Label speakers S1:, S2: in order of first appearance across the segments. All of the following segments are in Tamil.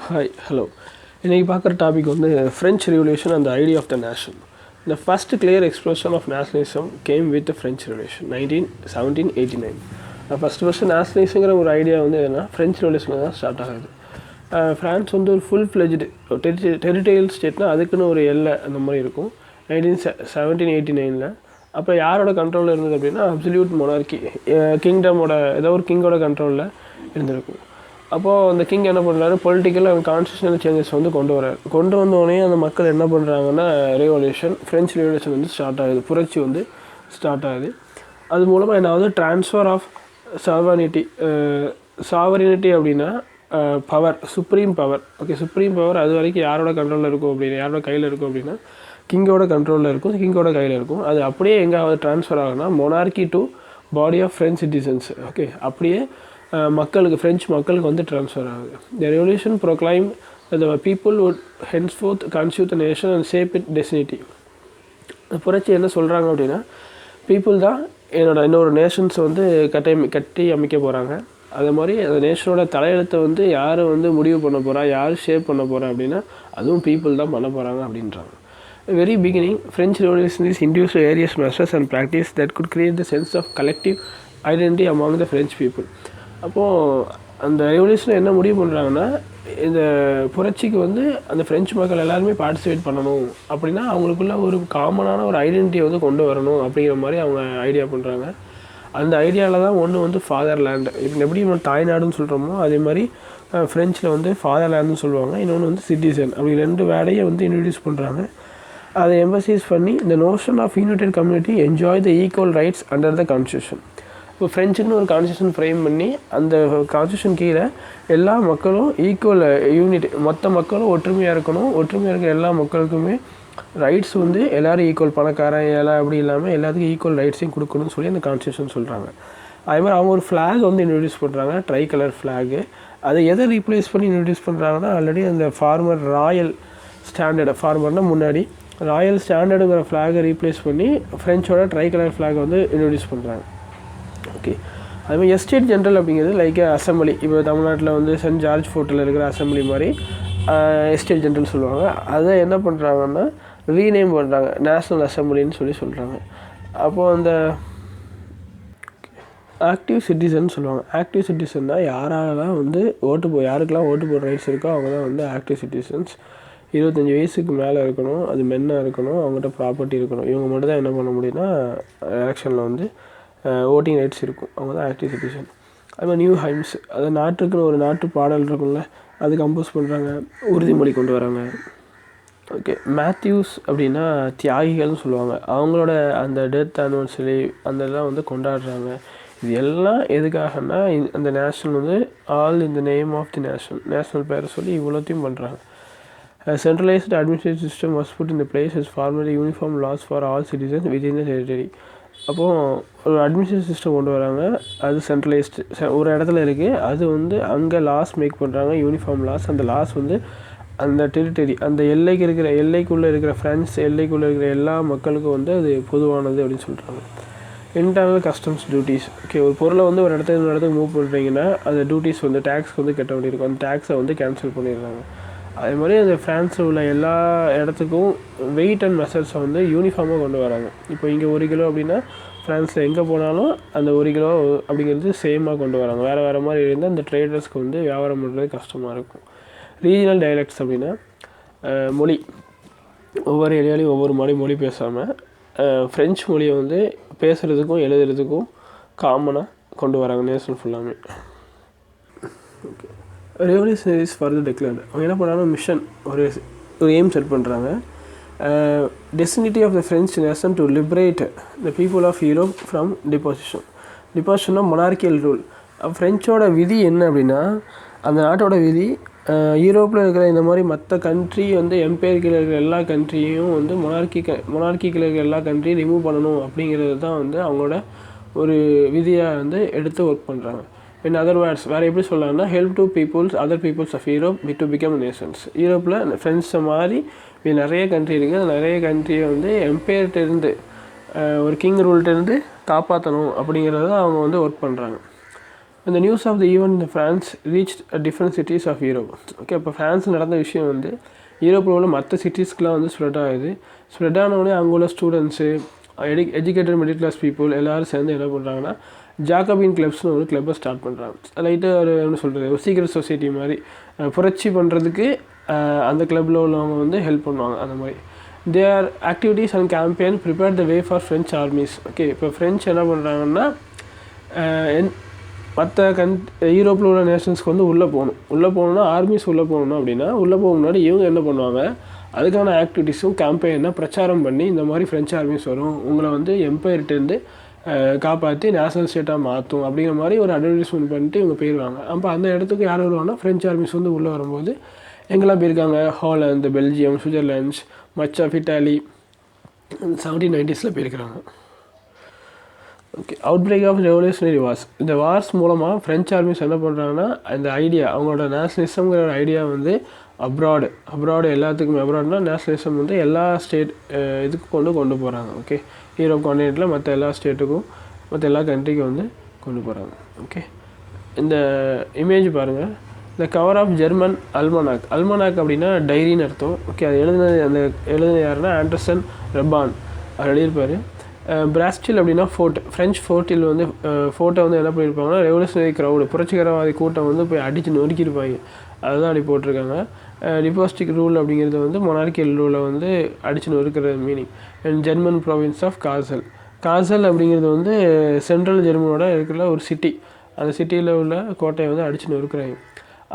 S1: ஹாய் ஹலோ இன்றைக்கி பார்க்குற டாபிக் வந்து French revolution and the idea of the nation. The first clear expression of nationalism came with French revolution 1789. First நேஷனலிசங்கிற ஒரு ஐடியா வந்து என்னென்னா ஃப்ரெஞ்ச் ரெவல்யூஷனில் தான் ஸ்டார்ட் ஆகுது. ஃப்ரான்ஸ் வந்து ஒரு ஃபுல் ஃப்ளெஜ்டு டெரிட்டரியல் ஸ்டேட்னால் அதுக்குன்னு ஒரு எல்லை அந்த மாதிரி இருக்கும். 1789 அப்போ யாரோட கண்ட்ரோலில் இருந்தது அப்படின்னா அப்சல்யூட் மொனார்கி, கிங்டமோட ஏதோ ஒரு கிங்கோட கண்ட்ரோலில் இருந்திருக்கும். அப்போது அந்த கிங் என்ன பண்ணுறாரு, பொலிட்டிக்கல் அண்ட் கான்ஸ்டியூஷனல் சேஞ்சஸ் வந்து கொண்டு வந்தோடனே அந்த மக்கள் என்ன பண்ணுறாங்கன்னா ரெவல்யூஷன், ஃப்ரெஞ்ச் ரெவல்யூஷன் வந்து ஸ்டார்ட் ஆகுது, புரட்சி வந்து ஸ்டார்ட் ஆகுது. அது மூலமாக என்ன ஆகுது, ட்ரான்ஸ்ஃபர் ஆஃப் சாவரினிட்டி அப்படின்னா power, supreme power. Okay, supreme power அது வரைக்கும் யாரோட கண்ட்ரோலில் இருக்கும் அப்படின்னா, யாரோட கையில் இருக்கும் அப்படின்னா கிங்கோட கண்ட்ரோலில் இருக்கும், கிங்கோட கையில் இருக்கும். அது அப்படியே எங்கே ட்ரான்ஸ்ஃபர் ஆகுனா monarchy to body of French citizens. Okay, அப்படியே மக்களுக்கு, ஃப்ரெஞ்ச் மக்களுக்கு வந்து ட்ரான்ஸ்ஃபர் ஆகுது. The revolution proclaimed the people would henceforth constitute the nation and shape it destiny. புரட்சி என்ன சொல்கிறாங்க அப்படின்னா, பீப்புள் தான் இன்னொரு நேஷன்ஸை வந்து கட்டி அமைக்க போகிறாங்க. அதே மாதிரி அந்த நேஷனோட தலையெழுத்தை வந்து யார் வந்து முடிவு பண்ண போகிறா, யார் ஷேப் பண்ண போகிறா அப்படின்னா அதுவும் பீப்புள் தான் பண்ண போகிறாங்க அப்படின்றாங்க. Very beginning, French Revolution is introduced various measures and practices that could create the sense of collective identity among the French people. அப்போது அந்த ரெவல்யூஷன் என்ன முடிவு பண்ணுறாங்கன்னா, இந்த புரட்சிக்கு வந்து அந்த ஃப்ரெஞ்சு மக்கள் எல்லாருமே பார்ட்டிசிபேட் பண்ணணும் அப்படின்னா அவங்களுக்குள்ள ஒரு காமனான ஒரு ஐடென்டிட்டியை வந்து கொண்டு வரணும் அப்படிங்கிற மாதிரி அவங்க ஐடியா பண்ணுறாங்க. அந்த ஐடியாவில் தான் ஒன்று வந்து ஃபாதர்லேண்ட், இப்போ எப்படி நம்ம தாய்நாடுன்னு சொல்கிறோமோ அதே மாதிரி ஃப்ரெஞ்சில் வந்து ஃபாதர்லேண்டுன்னு சொல்லுவாங்க, இன்னொன்று வந்து சிட்டிசன், அப்படி ரெண்டு வேலையை வந்து இன்ட்ரடியூஸ் பண்ணுறாங்க. அதை எம்பசைஸ் பண்ணி இந்த notion of united community enjoy the equal rights under the constitution. இப்போ ஃப்ரெஞ்சுன்னு ஒரு கான்ஸ்டியூஷன் ஃப்ரேம் பண்ணி அந்த கான்ஸ்டியூஷன் கீழே எல்லா மக்களும் ஈக்குவல் யூனிட்டி, மொத்த மக்களும் ஒற்றுமையாக இருக்கணும், ஒற்றுமையாக இருக்கிற எல்லா மக்களுக்குமே ரைட்ஸ் வந்து எல்லோரும் ஈக்குவல், பணக்காரன் எல்லாம் அப்படி இல்லாமல் எல்லாத்துக்கும் ஈக்குவல் ரைட்ஸையும் கொடுக்கணும்னு சொல்லி அந்த கான்ஸ்டியூஷன் சொல்கிறாங்க. அதே மாதிரி அவங்க ஒரு ஃப்ளாக் வந்து இன்ட்ரடியூஸ் பண்ணுறாங்க, ட்ரை கலர் ஃப்ளாகு. அதை எதை ரீப்ளேஸ் பண்ணி இன்ட்ரடியூஸ் பண்ணுறாங்கன்னா, ஆல்ரெடி அந்த ஃபார்மர் ராயல் ஸ்டாண்டர்டு, ஃபார்மர்னால் முன்னாடி ராயல் ஸ்டாண்டர்டுங்கிற ஃப்ளாகை ரீப்ளேஸ் பண்ணி ஃப்ரெஞ்சோட ட்ரை கலர் ஃப்ளாகை வந்து இன்ட்ரடியூஸ் பண்ணுறாங்க. ஓகே, அதுமாதிரி எஸ்டேட் ஜென்ரல் அப்படிங்கிறது லைக் அசம்பிளி, இப்போ தமிழ்நாட்டில் வந்து சென்ட் ஜார்ஜ் ஃபோர்ட்டில் இருக்கிற அசம்பிளி மாதிரி எஸ்டேட் ஜென்ரல் சொல்லுவாங்க. அதை என்ன பண்ணுறாங்கன்னா ரீநேம் பண்ணுறாங்க, நேஷ்னல் அசம்பிளின்னு சொல்கிறாங்க. அப்போது அந்த ஆக்டிவ் சிட்டிசன் சொல்லுவாங்க. ஆக்டிவ் சிட்டிசன்னா யாரெல்லாம் வந்து யாருக்கெல்லாம் ஓட்டு போடுற ரைட்ஸ் இருக்கோ அவங்க தான் வந்து ஆக்டிவ் சிட்டிசன்ஸ். 25 வயசுக்கு மேலே இருக்கணும், அது மென்னாக இருக்கணும், அவங்ககிட்ட ப்ராப்பர்ட்டி இருக்கணும். இவங்க மட்டும் தான் என்ன பண்ண முடியும்னா எலெக்ஷனில் வந்து ஓட்டிங் ரைட்ஸ் இருக்கும், அவங்க தான் ஆக்டிவ் சிட்டிசன். அதுமாதிரி நியூ ஹைம்ஸ், அது நாட்டுக்குன்னு ஒரு நாட்டு பாடல் இருக்கும்ல, அது கம்போஸ் பண்ணுறாங்க, உறுதிமொழி கொண்டு வராங்க. ஓகே, மேத்யூஸ் அப்படின்னா தியாகிகள்னு சொல்லுவாங்க, அவங்களோட அந்த டெத் ஆனிவர்சரி அந்த இதெல்லாம் வந்து கொண்டாடுறாங்க. இது எல்லாம் எதுக்காகனா அந்த நேஷனல் வந்து all in the name of the national பேரை சொல்லி இவ்வளோத்தையும் பண்ணுறாங்க. A centralized administrative system was put in the place as formally uniform laws for all citizens within the territory. அப்போது ஒரு அட்மினிஸ்ட்ரேட்டிவ் சிஸ்டம் கொண்டு வராங்க, அது சென்ட்ரலைஸ்டு ஒரு இடத்துல இருக்குது, அது வந்து அங்கே லாஸ் மேக் பண்ணுறாங்க, யூனிஃபார்ம் லாஸ். அந்த லாஸ் வந்து அந்த டெரிட்டரி, அந்த எல்லைக்குள்ளே இருக்கிற ஃப்ரான்ஸ் எல்லைக்குள்ளே இருக்கிற எல்லா மக்களுக்கும் வந்து அது பொதுவானது அப்படின்னு சொல்கிறாங்க. Internal customs duties. ஓகே, ஒரு பொருளை வந்து ஒரு இடத்துக்கு இன்னொரு இடத்துக்கு மூவ் பண்ணுறீங்கன்னா அந்த டியூட்டிஸ் வந்து டேக்ஸ் வந்து கட்ட வேண்டியிருக்கும், அந்த டேக்ஸை வந்து கேன்சல் பண்ணிடுறாங்க. அதே மாதிரி அந்த ஃப்ரான்ஸில் உள்ள எல்லா இடத்துக்கும் வெயிட் அண்ட் மெஷர்ஸை வந்து யூனிஃபார்மாக கொண்டு வராங்க. இப்போ இங்கே 1 கிலோ அப்படின்னா ஃப்ரான்ஸில் எங்கே போனாலும் அந்த 1 கிலோ அப்படிங்கிறது சேமாக கொண்டு வராங்க. வேறு மாதிரி இருந்தால் அந்த ட்ரேடர்ஸ்க்கு வந்து வியாபாரம் பண்ணுறது கஷ்டமாக இருக்கும். ரீஜனல் டைலக்ட்ஸ் அப்படின்னா மொழி, ஒவ்வொரு ஏரியாலையும் ஒவ்வொரு மொழி பேசாமல் ஃப்ரெஞ்சு மொழியை வந்து பேசுகிறதுக்கும் எழுதுறதுக்கும் காமனாக கொண்டு வராங்க நேஷனல் ஃபுல்லாமே. Okay, revolution is further declared. அவங்க என்ன பண்ணுறாங்க, மிஷன் ஒரு எய்ம் செட் பண்ணுறாங்க. Destiny of the French nation to liberate the people of Europe from டிபோசிஷன்னா மொனார்கியல் ரூல். ஃப்ரெஞ்சோட விதி என்ன அப்படின்னா, அந்த நாட்டோட விதி யூரோப்பில் இருக்கிற இந்த மாதிரி மற்ற கண்ட்ரி வந்து எம்பையர் கீழே இருக்கிற எல்லா கண்ட்ரியும் வந்து மொனார்கி கீழே இருக்கிற எல்லா கண்ட்ரியும் ரிமூவ் பண்ணணும் அப்படிங்கிறது தான் வந்து அவங்களோட ஒரு விதியாக வந்து எடுத்து ஒர்க் பண்ணுறாங்க. இன் அதர் வேர்ட்ஸ், வேறு எப்படி சொல்லலாம்னா, help to other peoples of Europe to become nations. யூரோப்பில் ஃப்ரெண்ட்ஸை மாதிரி நிறைய கண்ட்ரி இருக்குது, அந்த நிறைய கண்ட்ரியை வந்து எம்பையர்கிட்டேருந்து ஒரு கிங் ரூல்கிட்டேருந்து காப்பாற்றணும் அப்படிங்கிறது தான் அவங்க வந்து ஒர்க் பண்ணுறாங்க. இந்த நியூஸ் ஆஃப் த ஈவெண்ட் இந்த France reach different cities of Europe. Okay, இப்போ ஃப்ரான்ஸ் நடந்த விஷயம் வந்து யூரோப்பில் உள்ள மற்ற சிட்டிஸ்க்கெலாம் வந்து ஸ்ப்ரெட் ஆகுது. ஸ்ப்ரெட் ஆனவுடனே அங்கே உள்ள students, educated middle class people எல்லோரும் சேர்ந்து என்ன பண்ணுறாங்கன்னா ஜாக்கபின் கிளப்ஸ்னு ஒரு கிளப்பை ஸ்டார்ட் பண்ணுறாங்க. லைட்டாக ஒரு என்ன சொல்கிறது, ஒரு சீக்ரெட் சொசைட்டி மாதிரி புரட்சி பண்ணுறதுக்கு அந்த கிளப்பில் உள்ளவங்க வந்து ஹெல்ப் பண்ணுவாங்க. அந்த மாதிரி their activities and campaign prepare the way for French armies. Okay, இப்போ ஃப்ரெஞ்ச் என்ன பண்ணுறாங்கன்னா மற்ற யூரோப்பில் உள்ள நேஷன்ஸ்க்கு வந்து உள்ளே போகணுன்னா ஆர்மிஸ் உள்ளே போகணும் அப்படின்னா உள்ளே போக முன்னாடி இவங்க என்ன பண்ணுவாங்க, அதுக்கான ஆக்டிவிட்டீஸும் கேம்பெயினாக பிரச்சாரம் பண்ணி இந்த மாதிரி ஃப்ரெஞ்ச் ஆர்மிஸ் வரும், உங்களை வந்து எம்பையர்கிட்டேருந்து காப்பாற்றி நேஷனல் ஸ்டேட்டாக மாற்றும் அப்படிங்கிற மாதிரி ஒரு அட்வர்டைஸ்மெண்ட் பண்ணிட்டு இவங்க போயிடுவாங்க. அப்போ அந்த இடத்துக்கு யார் வருவாங்கன்னா ஃப்ரெஞ்ச் ஆர்மிஸ் வந்து உள்ளே வரும்போது எங்கெல்லாம் போயிருக்காங்க, Holland, Belgium, Switzerlands, much of Italy 1790s போயிருக்கிறாங்க. Okay, outbreak of revolutionary wars. இந்த வார்ஸ் மூலமாக ஃப்ரெஞ்ச் ஆர்மிஸ் என்ன பண்ணுறாங்கன்னா இந்த ஐடியா, அவங்களோட நேஷனலிசம்ங்கிற ஒரு ஐடியா வந்து அப்ராடு எல்லாத்துக்குமே, அப்ராட்னா நேஷனலிசம் வந்து எல்லா ஸ்டேட் இதுக்கு கொண்டு போகிறாங்க. ஓகே, யூரோப் கான்டினென்ட்டில் மற்ற எல்லா ஸ்டேட்டுக்கும் மற்ற எல்லா கண்ட்ரிக்கும் வந்து கொண்டு போகிறாங்க. ஓகே, இந்த இமேஜ் பாருங்கள். இந்த கவர் ஆஃப் ஜெர்மன் அல்மனாக் அப்படின்னா டைரின்னு அர்த்தம். ஓகே, அது எழுதுனது யாருன்னா ஆண்டர்சன் ரெபான் அவர் எழுதியிருப்பார். பிராஸ்டில் அப்படின்னா ஃப்ரெஞ்ச் ஃபோர்ட்டில் வந்து ஃபோர்ட்டை வந்து என்ன பண்ணியிருப்பாங்கன்னா ரெவல்யூஷனரி க்ரௌடு, புரட்சிகரவாதி கூட்டம் வந்து போய் அடித்து நொறுக்கியிருப்பாங்க. அதுதான் அப்படி போட்டிருக்காங்க. டிபாஸ்டிக் ரூல் அப்படிங்கிறது வந்து மொனார்க்கியல் ரூலை வந்து அடித்து நொறுக்கிற meaning. And German province of Kassel அப்படிங்கிறது வந்து சென்ட்ரல் ஜெர்மனோட இருக்கிற ஒரு சிட்டி. அந்த சிட்டியில் உள்ள கோட்டையை வந்து அடித்து நொறுக்கிறாங்க.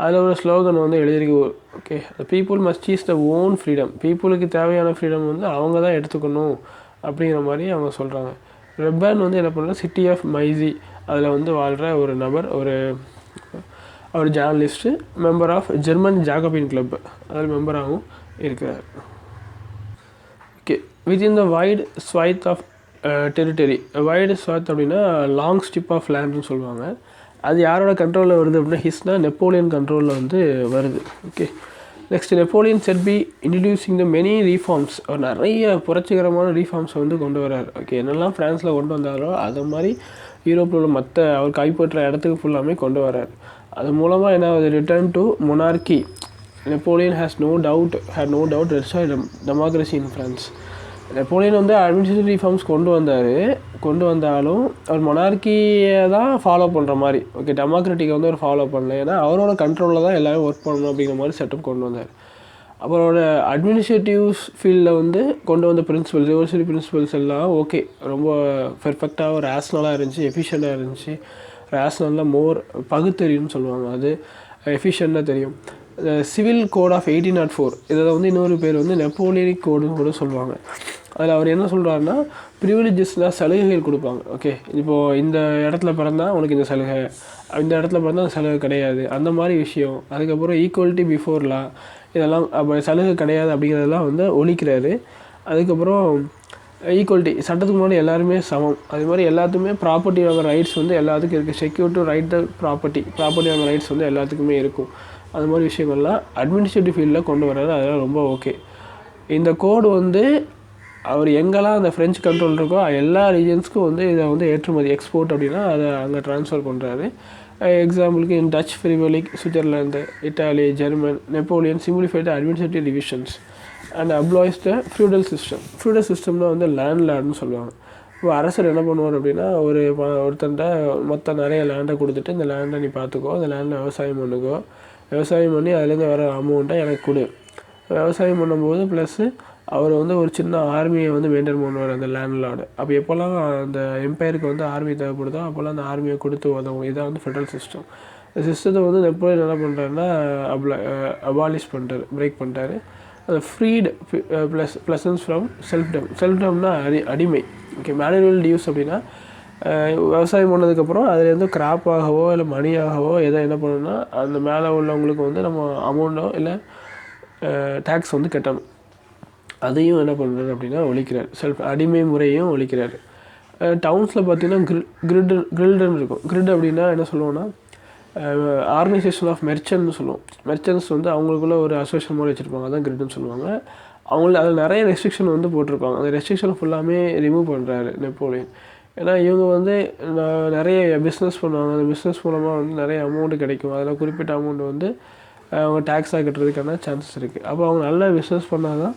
S1: அதில் ஒரு ஸ்லோகன் வந்து எழுதியிருக்கு. ஓகே, பீப்புள் மஸ்ட் சீஸ் த ஓன் ஃப்ரீடம். பீப்புளுக்கு தேவையான ஃப்ரீடம் வந்து அவங்க தான் எடுத்துக்கணும் அப்படிங்கிற மாதிரி அவங்க சொல்கிறாங்க. ரெபான் வந்து என்ன பண்ணுறாங்க, சிட்டி ஆஃப் மைசி அதில் வந்து வாழ்கிற ஒரு நபர், ஒரு journalist, member of German Jacobin club, அதில் மெம்பராகவும் இருக்கிறார். Okay, within the wide swathe of territory. Wide swathe அப்படின்னா லாங் ஸ்ட்ரிப் ஆஃப் லேண்ட்னு சொல்லுவாங்க. அது யாரோட கண்ட்ரோலில் வருது அப்படின்னா ஹிஸ்னா நெப்போலியன் கண்ட்ரோலில் வந்து வருது. Okay, next Napoleon set be introducing the many reforms. அவர் நிறைய புரட்சிகரமான ரீஃபார்ம்ஸை வந்து கொண்டு வர்றார். ஓகே, என்னெல்லாம் ஃப்ரான்ஸில் கொண்டு வந்தாரோ அது மாதிரி யூரோப்பில் உள்ள மற்ற அவர் கைப்பற்ற இடத்துக்கு ஃபுல்லாமே கொண்டு வர்றார். அது மூலமாக என்ன ஆகுது, return to monarchy. Napoleon had no doubt restored democracy in France. Napoleon வந்து அட்மினிஸ்ட்ரேட்டிவ் ரிஃபார்ம்ஸ் கொண்டு வந்தாலும் அவர் மொனார்க்கியை தான் ஃபாலோ பண்ணுற மாதிரி. ஓகே, டெமோக்ராட்டிக்கை வந்து அவர் ஃபாலோ பண்ணல. ஏன்னா அவரோட கண்ட்ரோலில் தான் எல்லாரும் ஒர்க் பண்ணணும் அப்படிங்கிற மாதிரி செட்டப் கொண்டு வந்தார். அவரோட அட்மினிஸ்ட்ரேட்டிவ்ஸ் ஃபீல்டில் வந்து கொண்டு வந்த ரிவல்யூஷனரி பிரின்சிபல்ஸ் எல்லாம் ஓகே, ரொம்ப பெர்ஃபெக்டாக ரேஷ்னலாக இருந்துச்சு, எஃபிஷியண்ட்டாக இருந்துச்சு. ரேஷ்னலில் மோர் பகுத்தறிவுன்னு சொல்லுவாங்க, அது எஃபிஷியண்ட்டாக தெரியும். சிவில் கோட் ஆஃப் 1804 இதில் வந்து இன்னொரு பேர் வந்து நெப்போலியனிக் கோடுன்னு கூட சொல்லுவாங்க. அதில் அவர் என்ன சொல்கிறாருன்னா ப்ரிவிலேஜஸ்னால் சலுகைகள் கொடுப்பாங்க. ஓகே, இப்போது இந்த இடத்துல பிறந்தால் உனக்கு இந்த சலுகை, இந்த இடத்துல பிறந்தால் அந்த சலுகை கிடையாது, அந்த மாதிரி விஷயம். அதுக்கப்புறம் ஈக்குவலிட்டி பிஃபோர் லா, இதெல்லாம் அப்போ சலுகை கிடையாது அப்படிங்கிறதெல்லாம் வந்து ஒழிக்கிறாரு. அதுக்கப்புறம் ஈக்குவலிட்டி, சட்டத்துக்கு முன்னாடி எல்லாருமே சமம். அது மாதிரி எல்லாத்துக்குமே ப்ராப்பர்ட்டி வாங்க ரைட்ஸ் வந்து எல்லாத்துக்கும் இருக்குது. Secure to right the property வாங்க ரைட்ஸ் வந்து எல்லாத்துக்குமே இருக்கும். அது மாதிரி விஷயங்கள்லாம் அட்மினிஸ்ட்ரேட்டிவ் ஃபீல்டில் கொண்டு வர்றாரு. அதெல்லாம் ரொம்ப ஓகே. இந்த கோடு வந்து அவர் எங்கெல்லாம் அந்த ஃப்ரெஞ்சு கண்ட்ரோல் இருக்கோ எல்லா ரீஜன்ஸ்க்கும் வந்து இதை வந்து ஏற்றுமதி எக்ஸ்போர்ட் அப்படின்னா அதை அங்கே ட்ரான்ஸ்ஃபர் பண்ணுறாரு. எக்ஸாம்பிளுக்கு in Dutch Republic, Switzerland, Italy, German, Napoleon simplified administrative divisions and applies the feudal சிஸ்டம்னா வந்து லேண்ட்லார்டுன்னு சொல்லுவாங்க. இப்போ அரசர் என்ன பண்ணுவார் அப்படின்னா ஒருத்தன்ட்ட மொத்த நிறைய லேண்டை கொடுத்துட்டு இந்த லேண்டை நீ பார்த்துக்கோ, அந்த லேண்டில் விவசாயம் பண்ணி அதுலேருந்து வர அமௌண்ட்டை எனக்கு கொடு. விவசாயம் பண்ணும்போது ப்ளஸ்ஸு அவர் வந்து ஒரு சின்ன ஆர்மியை வந்து மெயின்டைன் பண்ணுவார் அந்த லேண்ட்லார்டு. அப்போ எப்போல்லாம் அந்த எம்பையருக்கு வந்து ஆர்மி தேவைப்படுதோ அப்போல்லாம் அந்த ஆர்மியை கொடுத்து உதவும். இதான் வந்து ஃபெடரல் சிஸ்டம். இந்த சிஸ்டத்தை வந்து நெப்போலியன் என்ன பண்ணுறாருன்னா அபாலிஷ் பண்ணிட்டார், பிரேக் பண்ணிட்டாரு. அது ஃப்ரீடு ப்ளசன்ஸ் ஃப்ரம் செல்ஃப்டம்னா அடிமை. ஓகே, மேனுவல் டியூஸ் அப்படின்னா விவசாயம் பண்ணதுக்கப்புறம் அதுலேருந்து கிராப்பாகவோ இல்லை மணியாகவோ எதை என்ன பண்ணணும்னா அந்த மேலே உள்ளவங்களுக்கு வந்து நம்ம அமௌண்ட்டோ இல்லை டேக்ஸ் வந்து கட்டணும். அதையும் என்ன பண்ணுறாரு அப்படின்னா ஒழிக்கிறார். அடிமை முறையும் ஒழிக்கிறார். டவுன்ஸில் பார்த்திங்கன்னா கிரில்டன் இருக்கும். கிரிட் அப்படின்னா என்ன சொல்லுவோன்னா ஆர்கனைசேஷன் ஆஃப் மெர்ச்சன்ட்னு சொல்லுவோம். மெர்ச்சன்ட்ஸ் வந்து அவங்களுக்குள்ள ஒரு அசோசியேஷன் மாதிரி வச்சுருப்பாங்க, அதான் கிரிட்னு சொல்லுவாங்க. அவங்களுக்கு அதில் நிறைய ரெஸ்ட்ரிக்ஷன் வந்து போட்டிருப்பாங்க. அந்த ரெஸ்ட்ரிக்ஷன் ஃபுல்லாமே ரிமூவ் பண்ணுறாரு நெப்போலியன். ஏன்னா இவங்க வந்து நிறைய பிஸ்னஸ் பண்ணுவாங்க. அந்த பிஸ்னஸ் மூலமாக வந்து நிறைய அமௌண்ட்டு கிடைக்கும். அதில் குறிப்பிட்ட அமௌண்ட் வந்து அவங்க டேக்ஸாக கட்டுறதுக்கான சான்சஸ் இருக்குது. அப்போ அவங்க நல்லா பிஸ்னஸ் பண்ணால் தான்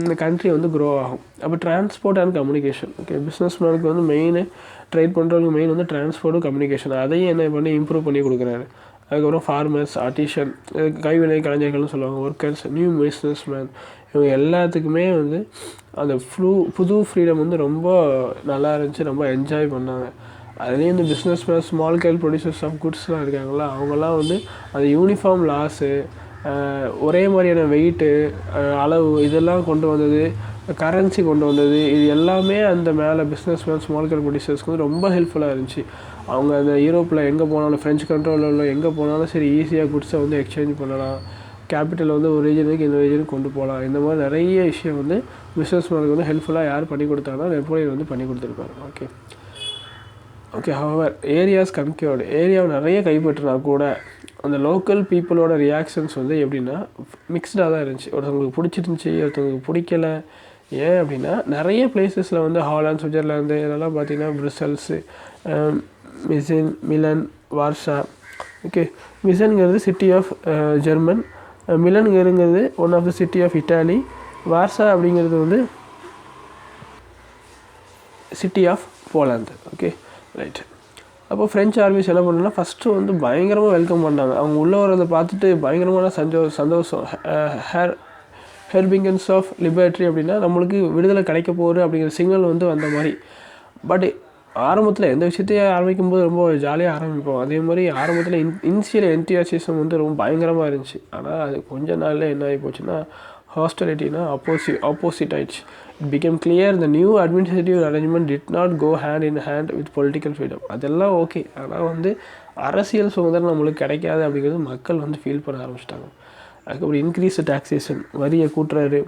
S1: இந்த கண்ட்ரி வந்து க்ரோ ஆகும். அப்போ transport and communication. Okay, business மேனுக்கு வந்து மெயின் ட்ரேட் பண்ணுறவங்க மெயின் வந்து டிரான்ஸ்போர்ட்டும் கம்யூனிகேஷன். அதையும் என்ன பண்ணி இம்ப்ரூவ் பண்ணி கொடுக்குறாரு. அதுக்கப்புறம் ஃபார்மர்ஸ், ஆர்டிஷன், கைவினை கலைஞர்கள்னு சொல்லுவாங்க, ஒர்க்கர்ஸ், நியூ பிஸ்னஸ் மேன், இவங்க எல்லாத்துக்குமே வந்து அந்த புது ஃப்ரீடம் வந்து ரொம்ப நல்லா இருந்துச்சு. ரொம்ப என்ஜாய் பண்ணாங்க. அதுலேயும் இந்த business man, small scale producers of குட்ஸ்லாம் இருக்காங்களா, அவங்கெல்லாம் வந்து அந்த யூனிஃபார்ம் லாஸு, ஒரே மாதிரியான வெயிட்டு, அளவு, இதெல்லாம் கொண்டு வந்தது, கரன்சி கொண்டு வந்தது, இது எல்லாமே அந்த மேலே பிஸ்னஸ் மேன், ஸ்மால் ஸ்கேல் ப்ரொடியூசர்ஸ்க்கு வந்து ரொம்ப ஹெல்ப்ஃபுல்லாக இருந்துச்சு. அவங்க அந்த யூரோப்பில் எங்கே போனாலும், ஃப்ரெஞ்ச் கண்ட்ரோலில் எங்கே போனாலும் சரி, ஈஸியாக குட்ஸை வந்து எக்ஸ்சேஞ்ச் பண்ணலாம். கேபிட்டல் வந்து ஒரு ரீஜனுக்கு இந்த ரீஜனுக்கு கொண்டு போகலாம். இந்த மாதிரி நிறைய விஷயம் வந்து பிஸ்னஸ் மேனுக்கு வந்து ஹெல்ப்ஃபுல்லாக யார் பண்ணி கொடுத்தாங்கன்னா நெப்போலியன் வந்து பண்ணி கொடுத்துருப்பாரு. ஓகே. ஹவர் ஏரியாஸ் கன்க்யூர்டு, ஏரியாவை நிறைய கைப்பற்றினா கூட அந்த லோக்கல் பீப்புளோட ரியாக்ஷன்ஸ் வந்து எப்படின்னா மிக்ஸ்டாக தான் இருந்துச்சு. ஒருத்தவங்களுக்கு பிடிச்சிருந்துச்சி, ஒருத்தவங்களுக்கு பிடிக்கல. ஏன் அப்படின்னா நிறைய பிளேசஸில் வந்து ஹாலாந்து, சுவிட்சர்லாந்து, இதெல்லாம் பார்த்திங்கன்னா ப்ருசல்ஸு, மிலன், வார்ஷா. ஓகே, மிசன்கிறது சிட்டி ஆஃப் ஜெர்மன், மிலனுங்கிறது one of the city of Italy, Warsaw அப்படிங்கிறது வந்து city of Poland. Okay, right. அப்போ ஃப்ரெஞ்ச் ஆர்மிஸ் என்ன பண்ணாங்கன்னா ஃபஸ்ட்டு வந்து பயங்கரமாக வெல்கம் பண்ணாங்க. அவங்க உள்ளே வரதை பார்த்துட்டு பயங்கரமான சந்தோஷம். ஹெர்பிங்கன்ஸ் ஆஃப் லிபர்ட்டி அப்படின்னா நம்மளுக்கு விடுதலை கிடைக்க போகுது அப்படிங்கிற சிக்னல் வந்து வந்த மாதிரி. பட் ஆரம்பத்தில் எந்த விஷயத்தையும் ஆரம்பிக்கும்போது ரொம்ப ஜாலியாக ஆரம்பிப்போம். அதே மாதிரி ஆரம்பத்தில் இனிஷியல் என்தியாசிசம் வந்து ரொம்ப பயங்கரமாக இருந்துச்சு. ஆனால் அது கொஞ்ச நாளில் என்ன ஆகி போச்சுன்னா ஹாஸ்டிலிட்டினா ஆப்போசிட் ஆயிடுச்சு. It became clear the new administrative arrangement did not go hand in hand with political freedom. அதெல்லாம் ஓகே, ஆனால் வந்து அரசியல் சுதந்திரம் நம்மளுக்கு கிடைக்காது அப்படிங்கிறது மக்கள் வந்து ஃபீல் பண்ண ஆரம்பிச்சிட்டாங்க. அதுக்கப்புறம் இன்க்ரீஸ் டாக்ஸேஷன், வரியை கூட்டுறாரு,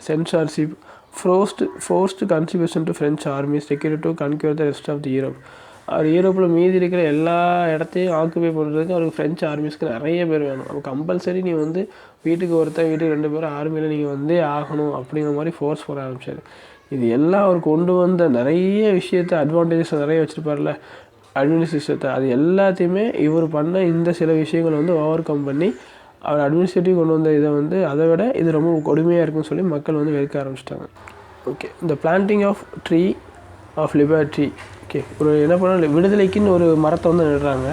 S1: censorship, forced contribution to French army security to conquer the rest of the Europe. அவர் யூரோப்பில் மீதி இருக்கிற எல்லா இடத்தையும் ஆக்குபை பண்ணுறதுக்கு அவருக்கு ஃப்ரெஞ்ச் ஆர்மிஸ்க்கு நிறைய பேர் வேணும். அப்போ கம்பல்சரி நீ வந்து வீட்டுக்கு 2 பேர் ஆர்மியில் நீங்கள் வந்தே ஆகணும் அப்படிங்கிற மாதிரி ஃபோர்ஸ் பண்ண ஆரம்பித்தார். இது எல்லாம் அவர் கொண்டு வந்த நிறைய விஷயத்தை, அட்வான்டேஜஸ் நிறைய வச்சுருப்பார்ல அட்மினிஸ்ட்ரேஷத்தை, அது எல்லாத்தையுமே இவர் பண்ண இந்த சில விஷயங்களை வந்து ஓவர் கம் பண்ணி அவர் அட்மினிஸ்ட்ரேட்டிவ் கொண்டு வந்த இதை வந்து அதை விட இது ரொம்ப கொடுமையாக இருக்குன்னு சொல்லி மக்கள் வந்து வெறுக்க ஆரம்பிச்சிட்டாங்க. ஓகே, இந்த planting of tree of liberty. Okay, ஒரு என்ன பண்ண விடுதலைக்குன்னு ஒரு மரத்தை வந்து நடுறாங்க.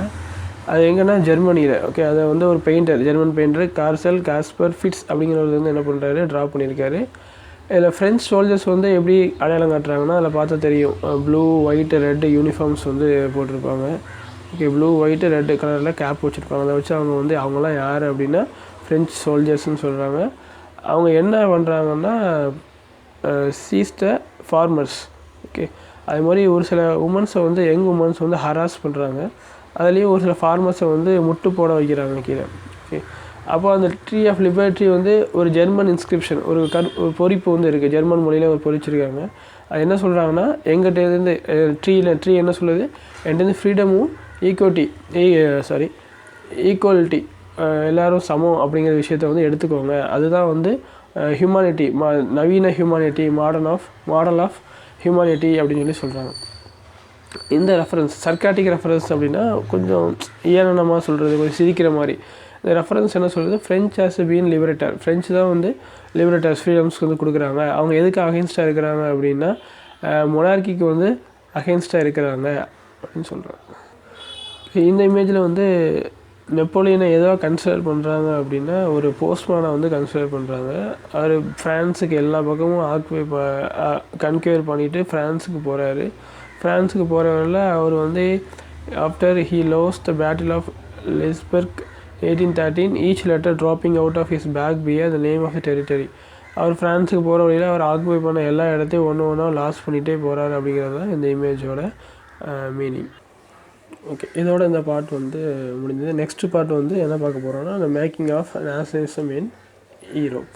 S1: அது எங்கன்னா ஜெர்மனியில். ஓகே, அதை வந்து ஒரு painter, German painter Karl Kaspar Fritz அப்படிங்கிறவர் வந்து என்ன பண்ணுறாரு, ட்ரா பண்ணியிருக்காரு. இதில் ஃப்ரெஞ்ச் சோல்ஜர்ஸ் வந்து எப்படி அடையாளம் காட்டுறாங்கன்னா அதில் பார்த்தா தெரியும். ப்ளூ, ஒயிட்டு, ரெட்டு யூனிஃபார்ம்ஸ் வந்து போட்டிருப்பாங்க. ஓகே, ப்ளூ, ஒயிட்டு, ரெட்டு கலரில் கேப் வச்சுருப்பாங்க. அதை வச்சு அவங்க வந்து அவங்களாம் யார் அப்படின்னா ஃப்ரெஞ்ச் சோல்ஜர்ஸ்ன்னு சொல்கிறாங்க. அவங்க என்ன பண்ணுறாங்கன்னா சீஸ்ட ஃபார்மர்ஸ். ஓகே, அது மாதிரி ஒரு சில உமன்ஸை வந்து யங் உமன்ஸ் வந்து ஹராஸ் பண்ணுறாங்க. அதுலேயும் ஒரு சில ஃபார்மர்ஸை வந்து முட்டு போட வைக்கிறாங்க கீழே. ஓகே, அப்போ அந்த ட்ரீ ஆஃப் லிபர்ட்டி வந்து ஒரு ஜெர்மன் இன்ஸ்கிரிப்ஷன், ஒரு பொறிப்பு வந்து இருக்குது. ஜெர்மன் மொழியில் ஒரு பொறிச்சிருக்காங்க. அது என்ன சொல்கிறாங்கன்னா எங்கிட்டேருந்து ட்ரீ என்ன சொல்லுது, என்கிட்ட ஃப்ரீடமும் ஈக்குவலிட்டி, எல்லோரும் சமம் அப்படிங்கிற விஷயத்த வந்து எடுத்துக்கோங்க. அதுதான் வந்து ஹியூமானிட்டி, நவீன ஹியூமானிட்டி, மாடல் ஆஃப் ஹியூமானிட்டி அப்படின்னு சொல்லி சொல்கிறாங்க. இந்த ரெஃபரன்ஸ் சர்க்காட்டிக் ரெஃபரன்ஸ் அப்படின்னா கொஞ்சம் ஏனமாக சொல்கிறது, கொஞ்சம் சிரிக்கிற மாதிரி. இந்த ரெஃபரன்ஸ் என்ன சொல்கிறது, French has been liberator. French தான் வந்து லிபரேட்டர்ஸ், ஃப்ரீடம்ஸ்க்கு வந்து கொடுக்குறாங்க. அவங்க எதுக்கு அகென்ஸ்டாக இருக்கிறாங்க அப்படின்னா மொனார்க்கிக்கு வந்து அகென்ஸ்டாக இருக்கிறாங்க அப்படின்னு சொல்கிறாங்க. இந்த இமேஜில் வந்து நெப்போலியனை ஏதோ கன்சிடர் பண்ணுறாங்க அப்படின்னா ஒரு போஸ்ட்மேனை வந்து கன்சிடர் பண்ணுறாங்க. அவர் ஃப்ரான்ஸுக்கு எல்லா பக்கமும் கன்க்யூர் பண்ணிவிட்டு ஃப்ரான்ஸுக்கு போகிறாரு. ஃப்ரான்ஸுக்கு போகிறவரில் அவர் வந்து after he lost the battle of Leipzig 1813 each letter dropping out of his pack bear the name of the territory. அவர் ஃப்ரான்ஸுக்கு போகிற வழியில் அவர் ஆக்குபை பண்ண எல்லா இடத்தையும் ஒன்று லாஸ் பண்ணிகிட்டே போகிறாரு அப்படிங்கிறது தான் இந்த இமேஜோட மீனிங். ஓகே, இதோட இந்த பார்ட் வந்து முடிஞ்சது. நெக்ஸ்ட் பார்ட் வந்து என்ன பார்க்க போகிறோன்னா, the making of nationalism in Europe.